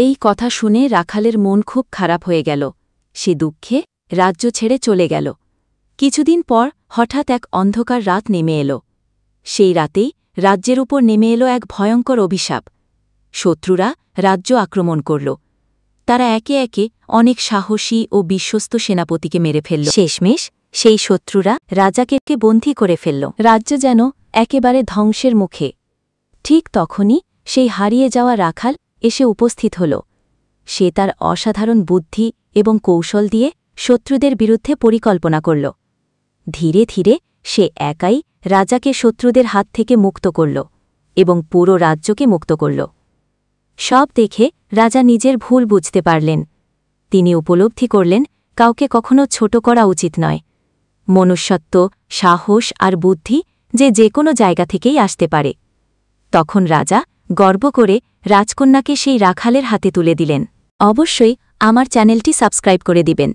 এই কথা শুনে রাখালের মন খুব খারাপ হয়ে গেল। সে দুঃখে রাজ্য ছেড়ে চলে গেল। কিছুদিন পর হঠাৎ এক অন্ধকার রাত নেমে এল। সেই রাতেই রাজ্যের উপর নেমে এলো এক ভয়ঙ্কর অভিশাপ। শত্রুরা রাজ্য আক্রমণ করল। তারা একে একে অনেক সাহসী ও বিশ্বস্ত সেনাপতিকে মেরে ফেলল। শেষমেশ সেই শত্রুরা রাজাকে বন্দী করে ফেলল। রাজ্য যেন একেবারে ধ্বংসের মুখে। ঠিক তখনই সেই হারিয়ে যাওয়া রাখাল এসে উপস্থিত হল। সে তার অসাধারণ বুদ্ধি এবং কৌশল দিয়ে শত্রুদের বিরুদ্ধে পরিকল্পনা করল। ধীরে ধীরে সে একাই রাজাকে শত্রুদের হাত থেকে মুক্ত করল এবং পুরো রাজ্যকে মুক্ত করল। সব দেখে রাজা নিজের ভুল বুঝতে পারলেন। তিনি উপলব্ধি করলেন কাউকে কখনো ছোট করা উচিত নয়। মনুষ্যত্ব, সাহস আর বুদ্ধি যে কোনো জায়গা থেকেই আসতে পারে। তখন রাজা গর্ব করে রাজকন্যাকে সেই রাখালের হাতে তুলে দিলেন। অবশ্যই আমার চ্যানেলটি সাবস্ক্রাইব করে দিবেন।